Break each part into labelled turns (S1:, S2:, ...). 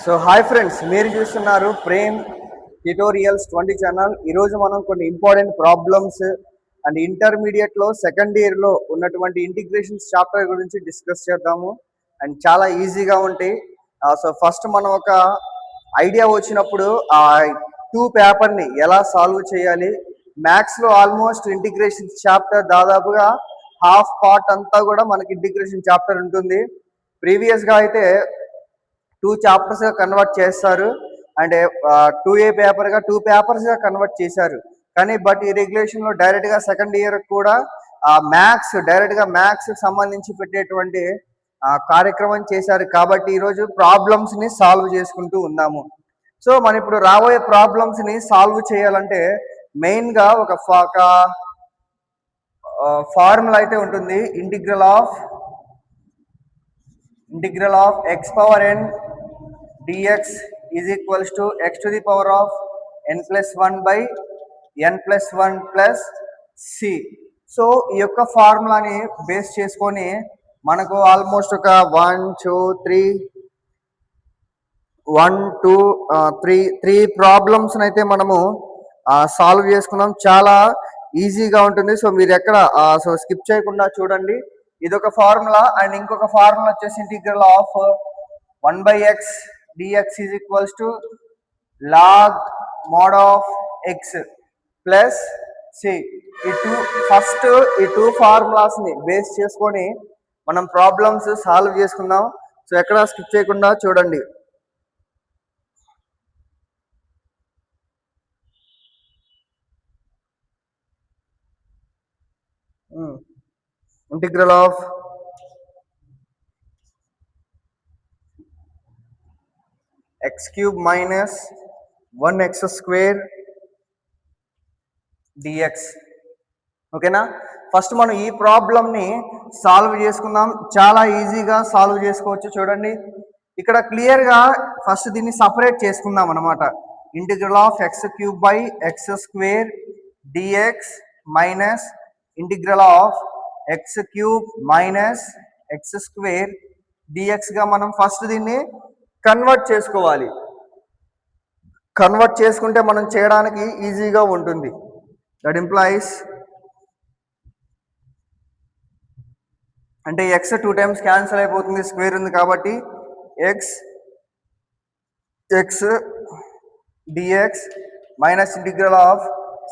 S1: So hi friends, మీరు చూస్తున్నారు Prem tutorials 20 channel. ఈరోజు మనం కొన్ని ఇంపార్టెంట్ ప్రాబ్లమ్స్ అండ్ ఇంటర్మీడియట్లో సెకండ్ ఇయర్లో ఉన్నటువంటి ఇంటిగ్రేషన్స్ చాప్టర్ గురించి డిస్కస్ చేద్దాము. అండ్ చాలా ఈజీగా ఉంటాయి. సో ఫస్ట్ మనం ఒక ఐడియా వచ్చినప్పుడు ఆ పేపర్ని ఎలా సాల్వ్ చేయాలి. మ్యాథ్స్లో ఆల్మోస్ట్ ఇంటిగ్రేషన్స్ చాప్టర్ దాదాపుగా హాఫ్ పార్ట్ అంతా కూడా మనకి ఇంటిగ్రేషన్ చాప్టర్ ఉంటుంది. ప్రీవియస్గా అయితే 2 చాప్టర్స్గా కన్వర్ట్ చేస్తారు. అంటే 2A పేపర్గా 2 పేపర్స్గా కన్వర్ట్ చేశారు. కానీ బట్ ఈ రెగ్యులేషన్లో డైరెక్ట్గా సెకండ్ ఇయర్ కూడా డైరెక్ట్గా మ్యాథ్స్కి సంబంధించి పెట్టేటువంటి కార్యక్రమం చేశారు. కాబట్టి ఈరోజు ప్రాబ్లమ్స్ని సాల్వ్ చేసుకుంటూ ఉన్నాము. సో మనం ఇప్పుడు రాబోయే ప్రాబ్లమ్స్ని సాల్వ్ చేయాలంటే మెయిన్గా ఒక ఫార్ములా అయితే ఉంటుంది. Integral of x power n dx is equals to x to the power of n plus 1 by n plus 1 plus c. So ఈ యొక్క ఫార్ములాని బేస్ చేసుకొని మనకు ఆల్మోస్ట్ ఒక 3 ప్రాబ్లమ్స్ అయితే మనము సాల్వ్ చేసుకున్నాం. చాలా ఈజీగా ఉంటుంది. సో మీరు ఎక్కడ స్కిప్ చేయకుండా చూడండి. ఇదొక ఫార్ములా. అండ్ ఇంకొక ఫార్ములా వచ్చేసి integral of 1 by x dx is equals to log mod of x plus c. ఈ టూ ఫార్ములాస్ ని బేస్ చేసుకొని మనం ప్రాబ్లమ్స్ సాల్వ్ చేసుకుందాం. సో ఎక్కడ స్కిప్ చేయకుండా చూడండి. Integral of x cube minus 1x square dx. ఓకేనా? ఫస్ట్ మనం ఈ ప్రాబ్లమ్ని సాల్వ్ చేసుకుందాం. చాలా ఈజీగా సాల్వ్ చేసుకోవచ్చు. చూడండి, ఇక్కడ క్లియర్గా ఫస్ట్ దీన్ని సపరేట్ చేసుకుందాం అనమాట. Integral of x cube by x square dx minus integral of x cube minus x square dxగా మనం ఫస్ట్ దీన్ని కన్వర్ట్ చేసుకోవాలి. కన్వర్ట్ చేసుకుంటే మనం చేయడానికి ఈజీగా ఉంటుంది. దట్ ఇంప్లాయిస్ అంటే ఎక్స్ 2 times క్యాన్సిల్ అయిపోతుంది, స్క్వేర్ ఉంది కాబట్టి x dx minus integral of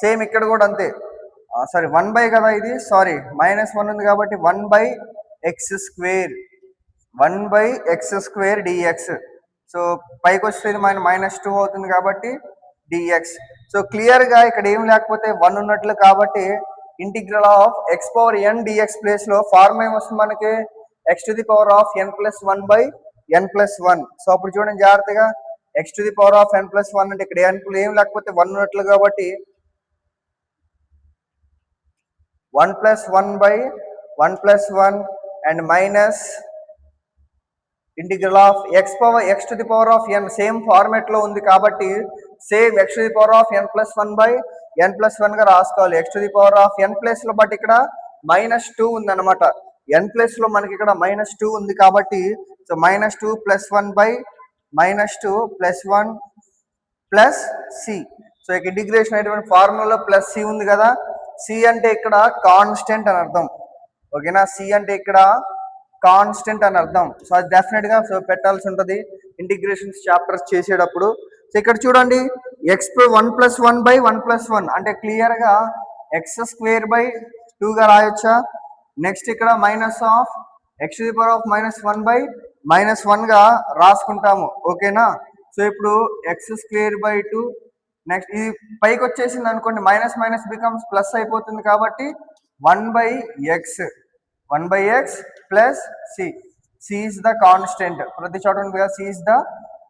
S1: same ఇక్కడ కూడా అంతే. సారీ 1 by కదా ఇది, సారీ -1 ఉంది కాబట్టి 1 by x square dx. So పైకి వస్తే -2 అవుతుంది కాబట్టి డిఎక్స్. సో క్లియర్గా ఇక్కడ ఏం లేకపోతే 1 ఉన్నట్లు కాబట్టి integral of x power n dx ప్లేస్లో ఫార్మ్ ఏమొస్తుంది మనకి x to the power of n plus 1 by n plus 1. So అప్పుడు చూడండి జాగ్రత్తగా, x to the power of n plus 1 అంటే ఇక్కడ ఏం లేకపోతే 1 ఉన్నట్లు కాబట్టి 1 plus 1 by 1 plus 1 and minus integral of x to the power of n same format లో ఉంది కాబట్టి same x to the power of n plus 1 by n plus 1 గా రాసుకోవాలి. x to the power of n plus లో but ఇక్కడ -2 ఉంది అనమాట. n plus లో మనకి ఇక్కడ -2 ఉంది కాబట్టి so -2 plus 1 by -2 plus 1 plus c. So ఇక ఇంటిగ్రేషన్ అయినటువంటి ఫార్ములాలో ప్లస్ c ఉంది కదా. c అంటే ఇక్కడ కాన్స్టెంట్ అని అర్థం. ఓకేనా? c అంటే ఇక్కడ కాన్స్టెంట్ అని అర్థం. సో అది డెఫినెట్గా సో పెట్టాల్సి ఉంటుంది ఇంటిగ్రేషన్స్ చాప్టర్స్ చేసేటప్పుడు. సో ఇక్కడ చూడండి, ఎక్స్ 1 ప్లస్ 1 బై 1 ప్లస్ 1 అంటే క్లియర్గా ఎక్స్ స్క్వేర్ బై 2గా రాయొచ్చా. నెక్స్ట్ ఇక్కడ minus of X to the power of -1 by -1గా రాసుకుంటాము. ఓకేనా? సో ఇప్పుడు ఎక్స్ స్క్వేర్ బై 2 నెక్స్ట్ ఇది పైకి వచ్చేసింది అనుకోండి, మైనస్ మైనస్ బికమ్స్ ప్లస్ అయిపోతుంది కాబట్టి 1 by x plus c. c is the constant. ప్రతి చోట ఉంది కదా, c is the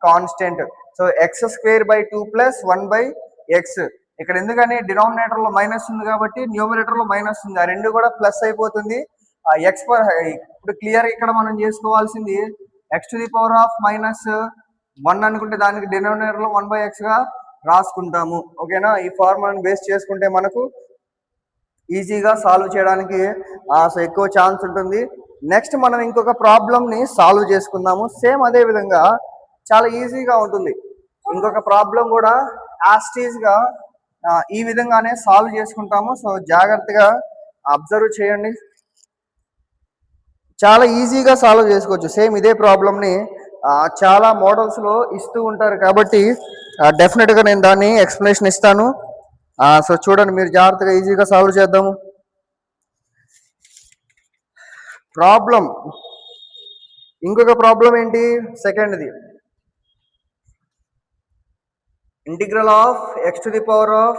S1: constant. So X square by 2 plus 1 by x. ఇక్కడ ఎందుకని డినామినేటర్ లో మైనస్ ఉంది కాబట్టి న్యూమరేటర్ లో మైనస్ ఉంది, ఆ రెండు కూడా ప్లస్ అయిపోతుంది. ఎక్స్ ఇప్పుడు క్లియర్ ఇక్కడ మనం చేసుకోవాల్సింది X to the power of -1 అనుకుంటే దానికి డినామినేటర్ లో 1 by x గా రాసుకుంటాము. ఓకేనా? ఈ ఫార్ములాని బేస్ చేసుకుంటే మనకు ఈజీగా సాల్వ్ చేయడానికి సో ఎక్కువ ఛాన్స్ ఉంటుంది. నెక్స్ట్ మనం ఇంకొక ప్రాబ్లమ్ని సాల్వ్ చేసుకుందాము. సేమ్ అదే విధంగా చాలా ఈజీగా ఉంటుంది. ఇంకొక ప్రాబ్లం కూడా యాస్టీజ్గా ఈ విధంగానే సాల్వ్ చేసుకుంటాము. సో జాగ్రత్తగా అబ్జర్వ్ చేయండి. చాలా ఈజీగా సాల్వ్ చేసుకోవచ్చు. సేమ్ ఇదే ప్రాబ్లమ్ని చాలా మోడల్స్లో ఇస్తూ ఉంటారు కాబట్టి డెఫినెట్గా నేను దాన్ని ఎక్స్ప్లెనేషన్ ఇస్తాను. సో చూడండి, మీరు జాగ్రత్తగా ఈజీగా సాల్వ్ చేద్దాము. ప్రాబ్లం ఇంకొక ప్రాబ్లం ఏంటి, సెకండ్ది. Integral of x to the power of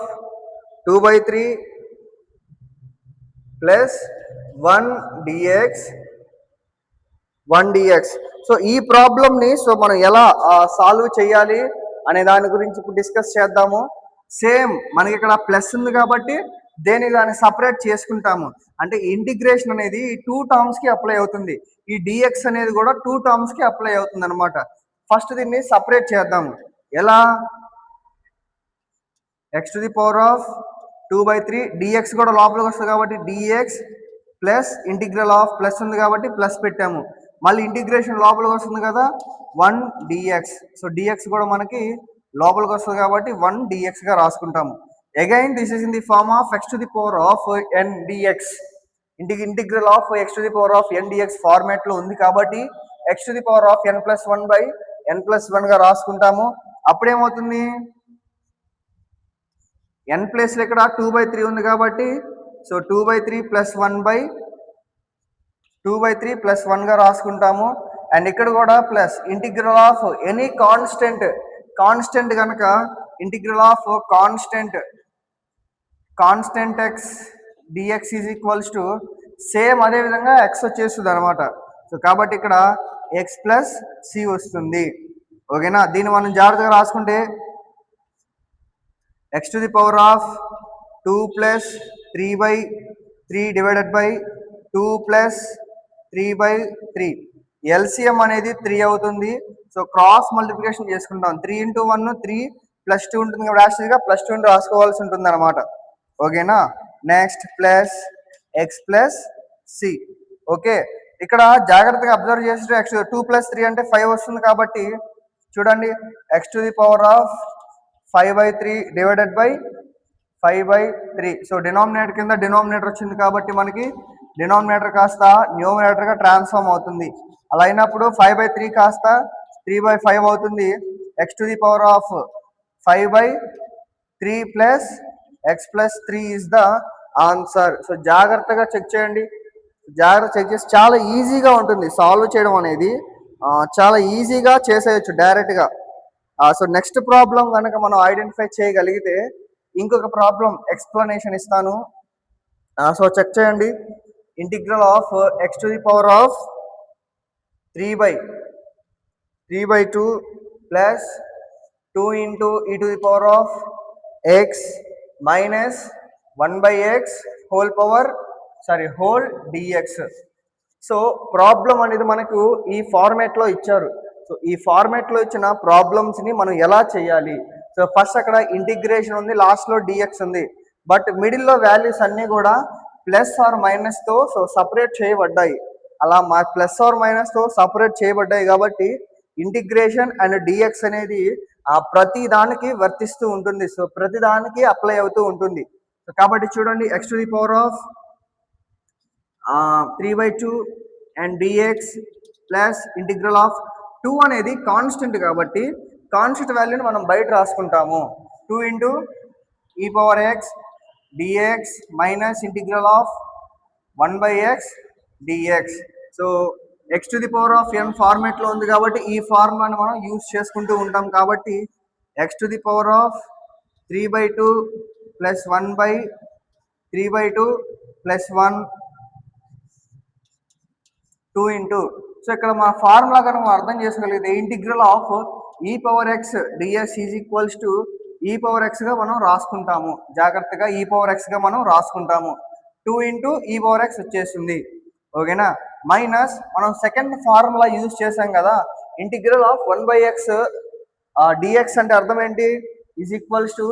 S1: 2/3 plus 1 dx. So ఈ ప్రాబ్లమ్ని మనం ఎలా సాల్వ్ చేయాలి అనే దాని గురించి ఇప్పుడు డిస్కస్ చేద్దాము. సేమ్ మనకి ఇక్కడ ప్లస్ ఉంది కాబట్టి దాన్ని సపరేట్ చేసుకుంటాము. అంటే ఇంటిగ్రేషన్ అనేది ఈ 2 టర్మ్స్కి అప్లై అవుతుంది. ఈ డిఎక్స్ అనేది కూడా 2 టర్మ్స్కి అప్లై అవుతుంది అనమాట. ఫస్ట్ దీన్ని సపరేట్ చేద్దాము. ఎలా? x to the power of 2/3 dx కూడా లోపలికి వస్తుంది కాబట్టి dx plus integral of plus ఉంది కాబట్టి ప్లస్ పెట్టాము. మళ్ళీ ఇంటిగ్రేషన్ లోపలికి వస్తుంది కదా 1 dx. సో dx కూడా మనకి లోపలికి వస్తుంది కాబట్టి 1 dx గా రాసుకుంటాము. Again this is in the form of x to the power of n dx. Integral of x to the power of n dx ఫార్మాట్లో ఉంది కాబట్టి x to the power of n+1/n+1 గా రాసుకుంటాము. అప్పుడేమవుతుంది, n ప్లేస్లో ఇక్కడ 2/3 ఉంది కాబట్టి సో 2/3 ప్లస్ 1/2/3 గా రాసుకుంటాము. అండ్ ఇక్కడ కూడా plus integral of any constant కనుక integral of constant x dx is equals to same అదే విధంగా ఎక్స్ వచ్చేస్తుంది అనమాట. సో కాబట్టి ఇక్కడ ఎక్స్ ప్లస్ సి వస్తుంది. ఓకేనా? దీన్ని మనం జాగ్రత్తగా రాసుకుంటే x to the power of 2 plus 3/3 divided by 2 plus 3/3. LCM అనేది 3 అవుతుంది. సో క్రాస్ మల్టిప్లికేషన్ చేసుకుంటాం. 3 into 1 3 plus 2 ఉంటుంది కాబట్టి యాక్చువల్గా +2 రాసుకోవాల్సి ఉంటుంది అనమాట. ఓకేనా? Next plus x plus c. Okay, ఇక్కడ జాగ్రత్తగా అబ్జర్వ్ చేస్తే x 2 plus 3 అంటే 5 వస్తుంది కాబట్టి చూడండి x to the power of 5/3 divided by 5/3. So denominator కింద డినామినేటర్ వచ్చింది కాబట్టి మనకి డినామినేటర్ కాస్త న్యూమరేటర్గా ట్రాన్స్ఫార్మ్ అవుతుంది. అలా అయినప్పుడు 5/3 కాస్త 3/5 అవుతుంది. x to the power of 5/3 plus x plus 3 is the answer. So జాగ్రత్తగా చెక్ చేయండి. చెక్ చేసి చాలా ఈజీగా ఉంటుంది సాల్వ్ చేయడం అనేది. చాలా ఈజీగా చేసేయచ్చు డైరెక్ట్గా. సో నెక్స్ట్ ప్రాబ్లం కనుక మనం ఐడెంటిఫై చేయగలిగితే ఇంకొక ప్రాబ్లం ఎక్స్ప్లెనేషన్ ఇస్తాను. సో చెక్ చేయండి. Integral of x to the power of 3/2 plus 2 into e to the power of x minus 1/x whole dx. So problem అనేది మనకు ఈ ఫార్మాట్లో ఇచ్చారు. సో ఈ ఫార్మాట్లో ఇచ్చిన ప్రాబ్లమ్స్ని మనం ఎలా చేయాలి? సో ఫస్ట్ అక్కడ ఇంటిగ్రేషన్ ఉంది, లాస్ట్లో డిఎక్స్ ఉంది, బట్ మిడిల్లో వాల్యూస్ అన్నీ కూడా ప్లస్ ఆర్ మైనస్తో సో సపరేట్ చేయబడ్డాయి. అలా ప్లస్ ఆర్ మైనస్తో సపరేట్ చేయబడ్డాయి కాబట్టి ఇంటిగ్రేషన్ అండ్ డిఎక్స్ అనేది ప్రతి దానికి వర్తిస్తూ ఉంటుంది. సో ప్రతి దానికి అప్లై అవుతూ ఉంటుంది. సో కాబట్టి చూడండి x to the power of 3/2 and dx plus integral of 2 అనేది కాన్స్టెంట్ కాబట్టి కాన్స్టెంట్ వాల్యూని మనం బయట రాసుకుంటాము. 2 into e power x dx minus integral of 1/x dx. So x to the power of n ఫార్మాట్లో ఉంది కాబట్టి ఈ ఫార్ములాని మనం యూజ్ చేసుకుంటూ ఉంటాం కాబట్టి x to the power of 3/2 plus 1/3/2 plus 1 2 into. So ఇక్కడ మా ఫార్ములా కనుక మనం అర్థం చేసుకోగలిగితే integral of e power x ds is equals to e power x గా మనం రాసుకుంటాము. జాగ్రత్తగా e power x గా మనం రాసుకుంటాము. 2 into e power x వచ్చేస్తుంది. ఓకేనా? మైనస్ మనం సెకండ్ ఫార్ములా యూజ్ చేసాం కదా, ఇంటిగ్రల్ ఆఫ్ 1/x dx అంటే అర్థం ఏంటి? Is equals to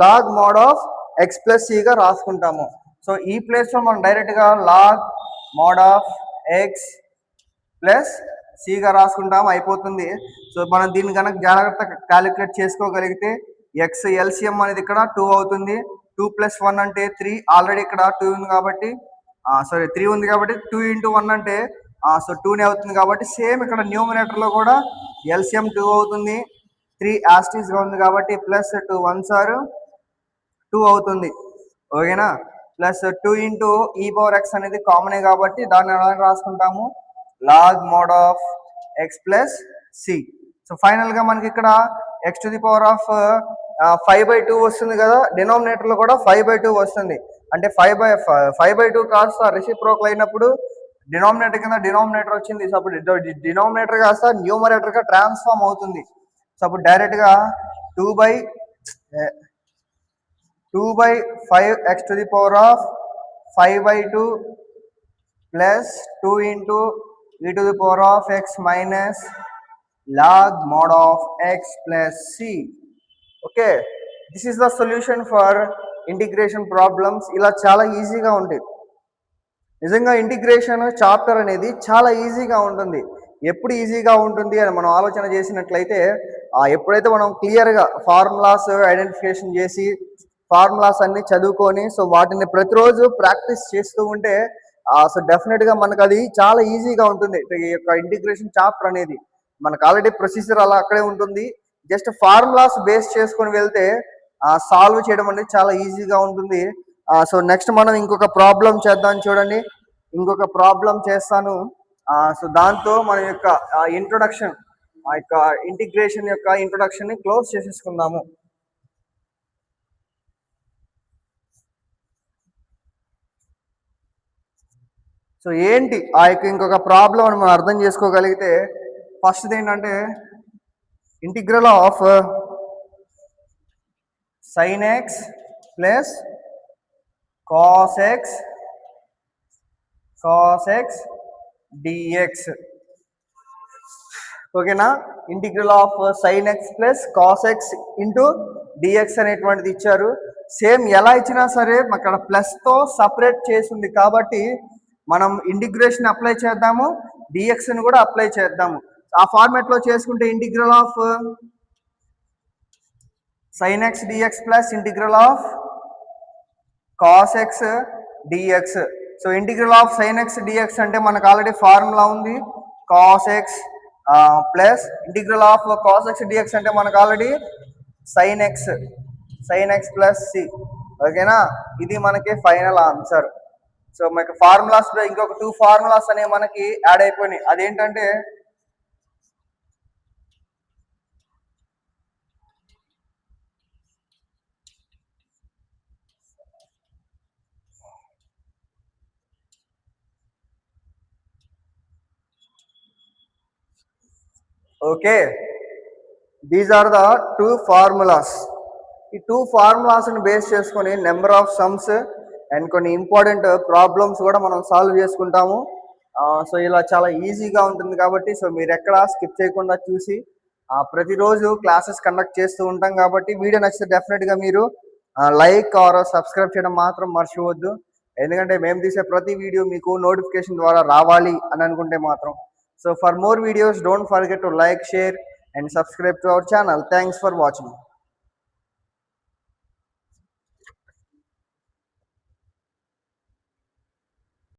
S1: log mod of x plus గా రాసుకుంటాము. సో ఈ ప్లేస్లో మనం డైరెక్ట్గా log mod of x plus సిగా రాసుకుంటాం, అయిపోతుంది. సో మనం దీన్ని కనుక జాగ్రత్తగా క్యాలిక్యులేట్ చేసుకోగలిగితే ఎక్స్ ఎల్సిఎం అనేది ఇక్కడ 2 అవుతుంది. 2 + 1 అంటే 3, ఆల్రెడీ ఇక్కడ 2 ఉంది కాబట్టి 3 ఉంది కాబట్టి 2 × 1 అంటే సో 2నే అవుతుంది. కాబట్టి సేమ్ ఇక్కడ న్యూమరేటర్లో కూడా ఎల్సిఎం 2 అవుతుంది. 3 యాస్టీస్గా ఉంది కాబట్టి ప్లస్ 2 1s are 2 అవుతుంది. ఓకేనా? ప్లస్ 2 × e⁻x అనేది కామనే కాబట్టి దాన్ని ఎలా రాసుకుంటాము, log mod of x plus c. So ఫైనల్గా మనకి ఇక్కడ x⁵5/2 వస్తుంది కదా, డినామినేటర్లో కూడా 5/2 వస్తుంది. అంటే 5/2 కాస్త రెసిప్రోకల్ అయినప్పుడు డినామినేటర్ కింద డినామినేటర్ వచ్చింది. సో అప్పుడు డినామినేటర్ కాస్త న్యూమరేటర్గా ట్రాన్స్ఫార్మ్ అవుతుంది. సో అప్పుడు డైరెక్ట్గా 2/5 x⁵5/2 plus 2 × e⁻x minus log mod of x plus c. Okay, this is the solution for integration problems. ఇలా చాలా ఈజీగా ఉంటుంది. నిజంగా ఇంటిగ్రేషన్ చాప్టర్ అనేది చాలా ఈజీగా ఉంటుంది. ఎప్పుడు ఈజీగా ఉంటుంది అని మనం ఆలోచన చేసినట్లయితే, ఎప్పుడైతే మనం క్లియర్గా ఫార్ములాస్ ఐడెంటిఫికేషన్ చేసి ఫార్ములాస్ అన్ని చదువుకొని సో వాటిని ప్రతిరోజు ప్రాక్టీస్ చేస్తూ ఉంటే సో డెఫినెట్గా మనకు అది చాలా ఈజీగా ఉంటుంది. ఈ యొక్క ఇంటిగ్రేషన్ చాప్టర్ అనేది మనకు ఆల్రెడీ ప్రొసీజర్ అలా అక్కడే ఉంటుంది. జస్ట్ ఫార్ములాస్ బేస్ చేసుకొని వెళ్తే సాల్వ్ చేయడం అనేది చాలా ఈజీగా ఉంటుంది. సో నెక్స్ట్ మనం ఇంకొక ప్రాబ్లం చేద్దాం. చూడండి, ఇంకొక ప్రాబ్లం చేస్తాను. సో దాంతో మన యొక్క ఇంట్రొడక్షన్, ఆ యొక్క ఇంటిగ్రేషన్ యొక్క ఇంట్రొడక్షన్ని క్లోజ్ చేసేసుకుందాము. సో ఏంటి ఆ యొక్క ఇంకొక ప్రాబ్లం అని మనం అర్థం చేసుకోగలిగితే, ఫస్ట్ ఏంటంటే integral of sin x plus cos x dx. ఓకేనా? Integral of sin x plus cos x dx అనేటువంటిది ఇచ్చారు. సేమ్ ఎలా ఇచ్చినా సరే అక్కడ ప్లస్తో సపరేట్ చేసింది కాబట్టి మనం ఇంటిగ్రేషన్ అప్లై చేద్దాము, డిఎక్స్ని కూడా అప్లై చేద్దాము. ఆ ఫార్మాట్లో చేసుకుంటే integral of sin x dx plus integral of cos x dx. So integral of sin x dx అంటే మనకు ఆల్రెడీ ఫార్ములా ఉంది, cos x plus integral of cos x dx అంటే మనకు already sin x plus c. ఓకేనా? ఇది మనకి final answer. So మనకి formulas ఇంకొక 2 ఫార్ములాస్ అనేవి మనకి యాడ్ అయిపోయినాయి. అదేంటంటే okay, these are the 2 formulas. ఈ 2 ఫార్ములాస్ని బేస్ చేసుకొని నెంబర్ ఆఫ్ సమ్స్ అండ్ కొన్ని ఇంపార్టెంట్ ప్రాబ్లమ్స్ కూడా మనం సాల్వ్ చేసుకుంటాము. సో ఇలా చాలా ఈజీగా ఉంటుంది కాబట్టి సో మీరు ఎక్కడ స్కిప్ చేయకుండా చూసి ప్రతిరోజు క్లాసెస్ కండక్ట్ చేస్తూ ఉంటాం కాబట్టి వీడియో నచ్చితే డెఫినెట్గా మీరు లైక్ ఆర్ సబ్స్క్రైబ్ చేయడం మాత్రం మర్చిపోవద్దు. ఎందుకంటే మేము తీసే ప్రతి వీడియో మీకు నోటిఫికేషన్ ద్వారా రావాలి అని అనుకుంటే మాత్రం. So for more videos, don't forget to like, share and subscribe to our channel. Thanks for watching.